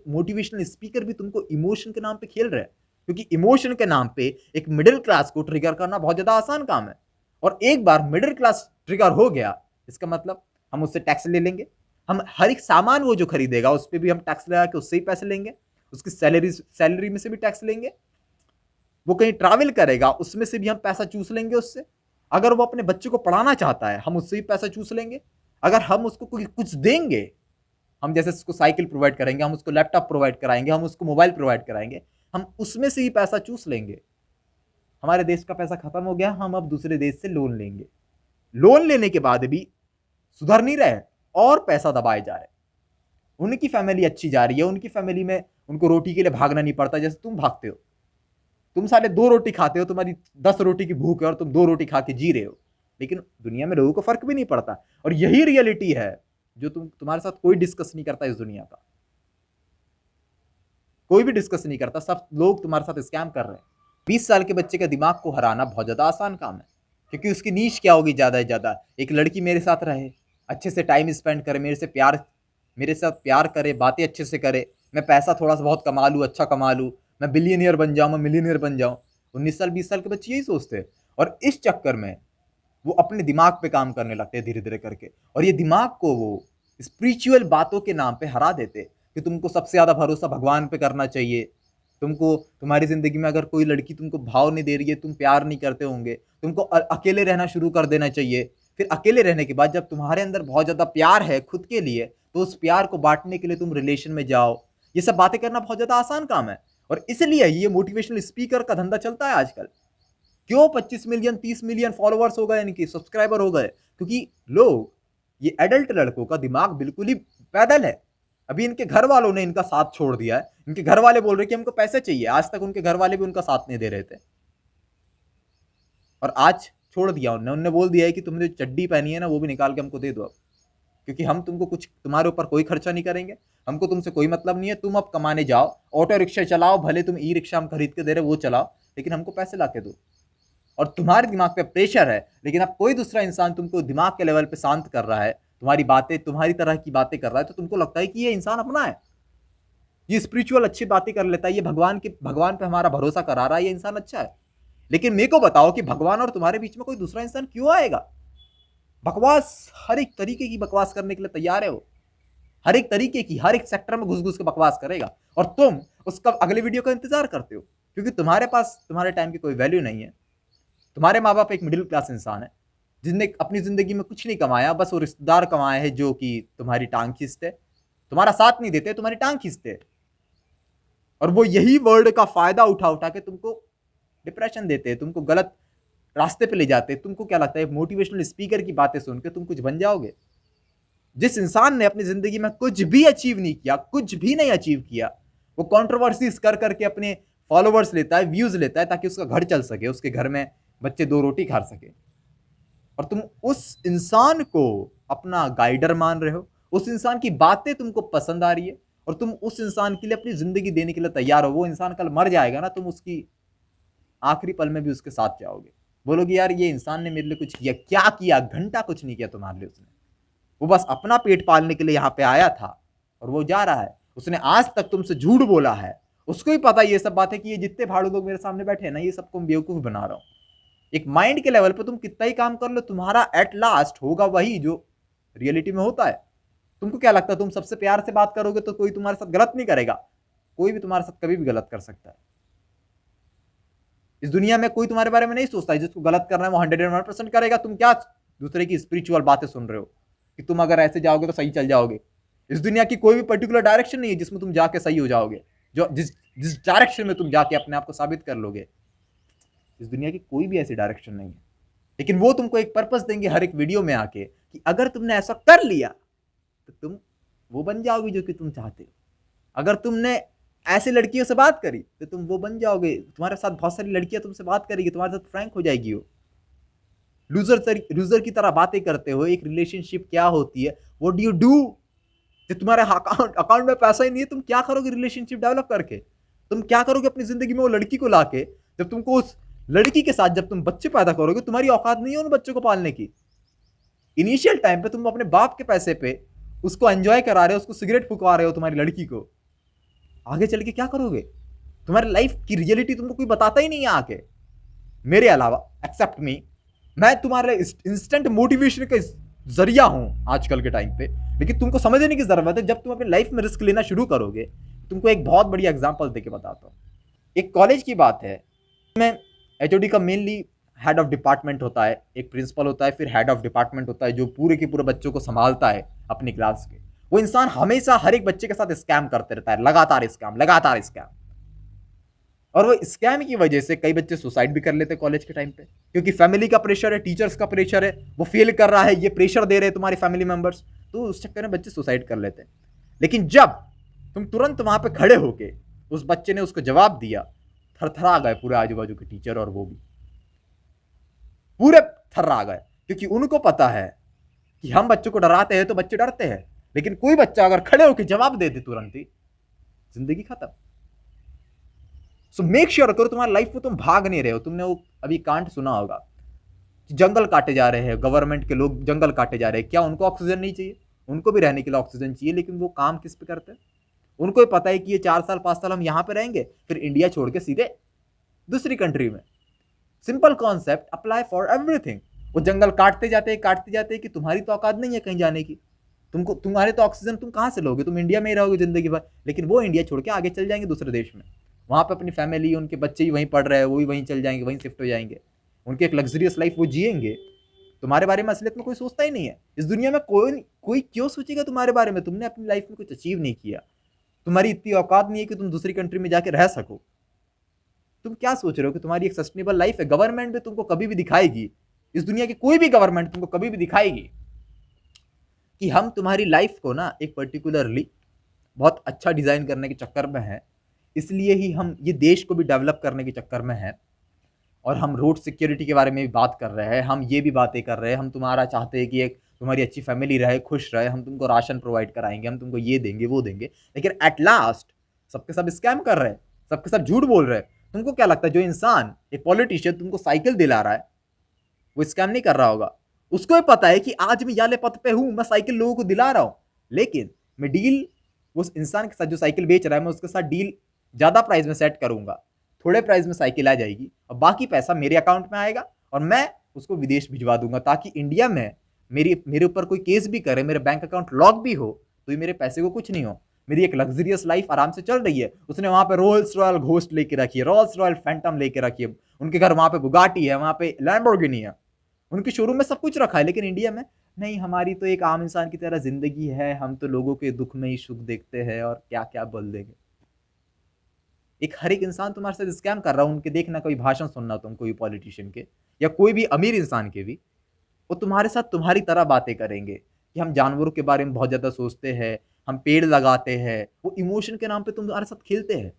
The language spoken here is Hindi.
मोटिवेशनल स्पीकर भी तुमको इमोशन के नाम पे खेल रहे हैं, क्योंकि इमोशन के नाम पे एक मिडिल क्लास को ट्रिगर करना बहुत ज्यादा आसान काम है। और एक बार मिडिल क्लास ट्रिगर हो गया, इसका मतलब हम उससे टैक्स ले लेंगे। हम हर एक सामान वो जो खरीदेगा उस पर भी हम टैक्स लगा के उससे ही पैसे लेंगे, उसकी सैलरी में से भी टैक्स लेंगे। वो कहीं ट्रैवल करेगा उसमें से भी हम पैसा चूस लेंगे उससे। अगर वो अपने बच्चे को पढ़ाना चाहता है हम उससे भी पैसा चूस लेंगे। अगर हम उसको कुछ देंगे, हम जैसे उसको साइकिल प्रोवाइड करेंगे, हम उसको लैपटॉप प्रोवाइड कराएंगे, हम उसको मोबाइल प्रोवाइड कराएंगे, हम उसमें से ही पैसा चूस लेंगे। हमारे देश का पैसा खत्म हो गया, हम अब दूसरे देश से लोन लेंगे। लोन लेने के बाद भी सुधर नहीं रहे और पैसा दबाए जा रहे। उनकी फैमिली अच्छी जा रही है, उनकी फैमिली में उनको रोटी के लिए भागना नहीं पड़ता जैसे तुम भागते हो। तुम साले 2 रोटी खाते हो, तुम्हारी 10 रोटी की भूख है और तुम 2 रोटी खा के जी रहे हो, लेकिन दुनिया में लोगों को फर्क भी नहीं पड़ता। और यही रियलिटी है जो तुम्हारे साथ कोई डिस्कस नहीं करता। इस दुनिया का कोई भी डिस्कस नहीं करता, सब लोग तुम्हारे साथ स्कैम कर रहे हैं। 20 साल के बच्चे के दिमाग को हराना बहुत ज्यादा आसान काम है, क्योंकि उसकी नीश क्या होगी ज्यादा से ज्यादा, एक लड़की मेरे साथ रहे, अच्छे से टाइम स्पेंड करे, मेरे साथ प्यार करे, बातें अच्छे से करे, मैं पैसा थोड़ा सा बहुत कमा लूँ, अच्छा कमा लूँ, मैं बिलियनियर बन जाऊँ, मैं मिलियनियर बन जाऊँ। 19 साल 20 साल के बच्चे यही सोचते हैं, और इस चक्कर में वो अपने दिमाग पे काम करने लगते हैं धीरे धीरे करके, और ये दिमाग को वो स्पिरिचुअल बातों के नाम पे हरा देते कि तुमको सबसे ज्यादा भरोसा भगवान पे करना चाहिए। तुमको तुम्हारी जिंदगी में अगर कोई लड़की तुमको भाव नहीं दे रही है, तुम प्यार नहीं करते होंगे, तुमको अकेले रहना शुरू कर देना चाहिए। फिर अकेले रहने के बाद जब तुम्हारे अंदर बहुत ज्यादा प्यार है खुद के लिए, तो उस प्यार को बांटने के लिए तुम रिलेशन में जाओ। ये सब बातें करना बहुत ज्यादा आसान काम है, और इसलिए ये मोटिवेशनल स्पीकर का धंधा चलता है आजकल। क्यों 25 मिलियन 30 मिलियन फॉलोअर्स हो गए, इनके सब्सक्राइबर हो गए? क्योंकि लोग, ये एडल्ट लड़कों का दिमाग बिल्कुल ही पैदल है। अभी इनके घर वालों ने इनका साथ छोड़ दिया है, इनके घर वाले बोल रहे कि हमको पैसे चाहिए। आज तक उनके घर वाले भी उनका साथ नहीं दे रहे थे, और आज छोड़ दिया उनने बोल दिया है कि तुमने जो चड्डी पहनी है ना वो भी निकाल के हमको दे दो अब, क्योंकि हम तुमको कुछ, तुम्हारे ऊपर कोई खर्चा नहीं करेंगे, हमको तुमसे कोई मतलब नहीं है। तुम अब कमाने जाओ, ऑटो रिक्शा चलाओ, भले तुम ई रिक्शा हम खरीद के दे रहे वो चलाओ, लेकिन हमको पैसे ला के दो। और तुम्हारे दिमाग पे प्रेशर है, लेकिन अब कोई दूसरा इंसान तुमको दिमाग के लेवल पे शांत कर रहा है, तुम्हारी बातें, तुम्हारी तरह की बातें कर रहा है, तो तुमको लगता है कि ये इंसान अपना है, ये स्पिरिचुअल अच्छी बातें कर लेता है, ये भगवान पे हमारा भरोसा करा रहा है, ये इंसान अच्छा है। लेकिन मेरे को बताओ कि भगवान और तुम्हारे बीच में कोई दूसरा इंसान क्यों आएगा? बकवास, हर एक तरीके की बकवास करने के लिए तैयार है वो, हर एक तरीके की, हर एक सेक्टर में घुस घुस के बकवास करेगा, और तुम उसका अगले वीडियो का इंतजार करते हो, क्योंकि तुम्हारे पास तुम्हारे टाइम की कोई वैल्यू नहीं है। तुम्हारे माँ बाप एक मिडिल क्लास इंसान है, जिसने अपनी जिंदगी में कुछ नहीं कमाया, बस वो रिश्तेदार कमाए हैं जो कि तुम्हारी टांग खींचते, तुम्हारा साथ नहीं देते, तुम्हारी टांग खींचते, और वो यही वर्ड का फायदा उठा उठा के तुमको डिप्रेशन देते हैं, तुमको गलत रास्ते पे ले जाते हैं। तुमको क्या लगता है मोटिवेशनल स्पीकर की बातें सुन के तुम कुछ बन जाओगे? जिस इंसान ने अपनी जिंदगी में कुछ भी अचीव नहीं किया, कुछ भी नहीं अचीव किया, वो कंट्रोवर्सीज कर करके अपने फॉलोवर्स लेता है, व्यूज लेता है, ताकि उसका घर चल सके, उसके घर में बच्चे 2 रोटी खा सके, और तुम उस इंसान को अपना गाइडर मान रहे हो, उस इंसान की बातें तुमको पसंद आ रही है, और तुम उस इंसान के लिए अपनी जिंदगी देने के लिए तैयार हो। वो इंसान कल मर जाएगा ना, तुम उसकी आखिरी पल में भी उसके साथ जाओगे, बोलोगे यार ये इंसान ने मेरे लिए कुछ किया, क्या किया? घंटा कुछ नहीं किया तुम्हारे लिए उसने, वो बस अपना पेट पालने के लिए यहाँ पे आया था, और वो जा रहा है। उसने आज तक तुमसे झूठ बोला है, उसको ही पता ये सब बातें कि ये जितने भाड़ू लोग मेरे सामने बैठे हैं ना, ये सबको मैं बेवकूफ बना रहा हूं। एक माइंड के लेवल पे तुम कितना ही काम कर लो, तुम्हारा एट लास्ट होगा वही जो रियलिटी में होता है। तुमको क्या लगता है तुम सबसे प्यार से बात करोगे तो कोई तुम्हारे साथ गलत नहीं करेगा? कोई भी तुम्हारे साथ कभी भी गलत कर सकता है। इस दुनिया में कोई तुम्हारे बारे में नहीं सोचता है, जिसको गलत करना है वो 101% करेगा। तुम क्या दूसरे की स्पिरिचुअल बातें सुन रहे हो कि तुम अगर ऐसे जाओगे तो सही चल जाओगे? इस दुनिया की कोई भी पर्टिकुलर डायरेक्शन नहीं है जिसमें तुम जाके सही हो जाओगे, जो जिस जिस डायरेक्शन में तुम जाके अपने आप को साबित कर लोगे। इस दुनिया की कोई भी ऐसी डायरेक्शन नहीं है, लेकिन वो तुमको एक पर्पस देंगे हर एक वीडियो में आके कि अगर तुमने ऐसा कर लिया तो तुम वो बन जाओगे जो कि तुम चाहते हो। अगर तुमने ऐसी लड़कियों से बात करी तो तुम वो बन जाओगे। तुम्हारे साथ बहुत सारी लड़कियां तुमसे बात करेगी, तुम्हारे साथ फ्रैंक हो जाएगी। वो लूजर की तरह बातें करते हो। एक रिलेशनशिप क्या होती है, व्हाट डू यू डू? जब तुम्हारे अकाउंट में पैसा ही नहीं है, तुम क्या करोगे रिलेशनशिप डेवलप करके? तुम क्या करोगे अपनी जिंदगी में वो लड़की को लाके? जब तुमको उस लड़की के साथ जब तुम बच्चे पैदा करोगे, तुम्हारी औकात नहीं है उन बच्चों को पालने की। इनिशियल टाइम पे तुम अपने बाप के पैसे पे उसको एंजॉय करा रहे हो, उसको सिगरेट फुकवा रहे हो तुम्हारी लड़की को, आगे चल के क्या करोगे? तुम्हारी लाइफ की रियलिटी तुमको कोई बताता ही नहीं है आके, मेरे अलावा, एक्सेप्ट मी। मैं तुम्हारे इंस्टेंट मोटिवेशन का जरिया हूं आजकल के टाइम पे। लेकिन तुमको समझने की जरूरत है, जब तुम अपनी लाइफ में रिस्क लेना शुरू करोगे। तुमको एक बहुत बड़ी एग्जांपल देके बताता हूँ। एक कॉलेज की बात है, मैं एचओडी का मेनली हेड ऑफ डिपार्टमेंट होता है, एक प्रिंसिपल होता है, फिर हेड ऑफ डिपार्टमेंट होता है जो पूरे के पूरे बच्चों को संभालता है अपनी क्लास के। वो इंसान हमेशा हर एक बच्चे के साथ स्कैम करते रहता है, लगातार स्कैम, लगातार स्कैम। और वो स्कैम की वजह से कई बच्चे सुसाइड भी कर लेते हैं कॉलेज के टाइम पे, क्योंकि फैमिली का प्रेशर है, टीचर्स का प्रेशर है, वो फेल कर रहा है, ये प्रेशर दे रहे हैं तुम्हारे फैमिली मेंबर्स, तो उस चक्कर में बच्चे सुसाइड कर लेते हैं। लेकिन जब तुम तुरंत वहां पे खड़े होके उस बच्चे ने उसको जवाब दिया, थरथरा गए पूरे आजू बाजू के टीचर, और वो भी पूरे थर्रा गए, क्योंकि उनको पता है कि हम बच्चों को डराते हैं तो बच्चे डरते हैं, लेकिन कोई बच्चा अगर खड़े होकर जवाब दे दे तुरंत ही, जिंदगी खत्म। सो मेक श्योर करो तुम्हारी लाइफ में तुम भाग नहीं रहे हो। तुमने वो अभी कांड सुना होगा, जंगल काटे जा रहे हैं, गवर्नमेंट के लोग जंगल काटे जा रहे हैं। क्या उनको ऑक्सीजन नहीं चाहिए? उनको भी रहने के लिए ऑक्सीजन चाहिए, लेकिन वो काम किस पे करते हैं? उनको भी पता है कि ये 4 साल 5 साल हम यहां पे रहेंगे, फिर इंडिया छोड़ के सीधे दूसरी कंट्री में। Simple concept apply for everything. वो जंगल काटते जाते कि तुम्हारी तो औकात नहीं है कहीं जाने की। तुमको तुम्हारे तो ऑक्सीजन तुम कहां से लोगे? तुम इंडिया में ही रहोगे जिंदगी भर। लेकिन वो इंडिया छोड़ के आगे चल जाएंगे दूसरे देश में, वहां पे अपनी फैमिली, उनके बच्चे ही वहीं पढ़ रहे हैं, वो भी वहीं चल जाएंगे, वहीं शिफ्ट हो जाएंगे, उनकी एक लग्जरियस लाइफ वो जिएंगे। तुम्हारे बारे में असलियत में कोई सोचता ही नहीं है इस दुनिया में। कोई क्यों सोचेगा तुम्हारे बारे में? तुमने अपनी लाइफ में कुछ अचीव नहीं किया, तुम्हारी इतनी औकात नहीं है कि तुम दूसरी कंट्री में जाके रह सको। तुम क्या सोच रहे हो कि तुम्हारी एक सस्टेनेबल लाइफ है? गवर्नमेंट भी तुमको कभी भी दिखाएगी, इस दुनिया की कोई भी गवर्नमेंट तुमको कभी भी दिखाएगी कि हम तुम्हारी लाइफ को ना एक पर्टिकुलरली बहुत अच्छा डिजाइन करने के चक्कर में है, इसलिए ही हम ये देश को भी डेवलप करने के चक्कर में है, और हम रोड सिक्योरिटी के बारे में भी बात कर रहे हैं, हम ये भी बातें कर रहे हैं, हम तुम्हारा चाहते हैं कि एक तुम्हारी अच्छी फैमिली रहे, खुश रहे, हम तुमको राशन प्रोवाइड कराएंगे, हम तुमको ये देंगे वो देंगे। लेकिन एट लास्ट सबके सब स्कैम कर रहे हैं, सबके सब झूठ बोल रहे हैं। तुमको क्या लगता है जो इंसान, एक पॉलिटिशियन तुमको साइकिल दिला रहा है, वो स्कैम नहीं कर रहा होगा? उसको भी पता है कि आज मैं याले पथ पे हूं, मैं साइकिल लोगों को दिला रहा हूं, लेकिन मैं डील उस इंसान के साथ जो साइकिल बेच रहा है, मैं उसके साथ डील ज्यादा प्राइस में सेट करूंगा, थोड़े प्राइस में साइकिल आ जाएगी और बाकी पैसा मेरे अकाउंट में आएगा और मैं उसको विदेश भिजवा दूंगा, ताकि इंडिया में मेरे ऊपर कोई केस भी करे, मेरे बैंक अकाउंट लॉक भी हो, तो ये मेरे पैसे को कुछ नहीं हो। मेरी एक लग्जरियस लाइफ आराम से चल रही है। उसने वहां पे रोल्स रॉयल घोस्ट लेके रखी है, रोल्स रॉयल फैंटम लेके रखी है, उनके घर वहां पे बुगाटी है, वहां पे लैम्बोर्गिनी है, उनके शोरूम में सब कुछ रखा है। लेकिन इंडिया में नहीं, हमारी तो एक आम इंसान की तरह जिंदगी है, हम तो लोगों के दुख में ही सुख देखते हैं और क्या क्या बोल देंगे। एक हर एक इंसान तुम्हारे साथ स्कैम कर रहा है। उनके देखना, कोई भाषण सुनना तुम कोई पॉलिटिशियन के या कोई भी अमीर इंसान के भी, वो तुम्हारे साथ तुम्हारी तरह बातें करेंगे कि हम जानवरों के बारे में बहुत ज्यादा सोचते हैं, हम पेड़ लगाते हैं। वो इमोशन के नाम पे तुम्हारे साथ खेलते हैं।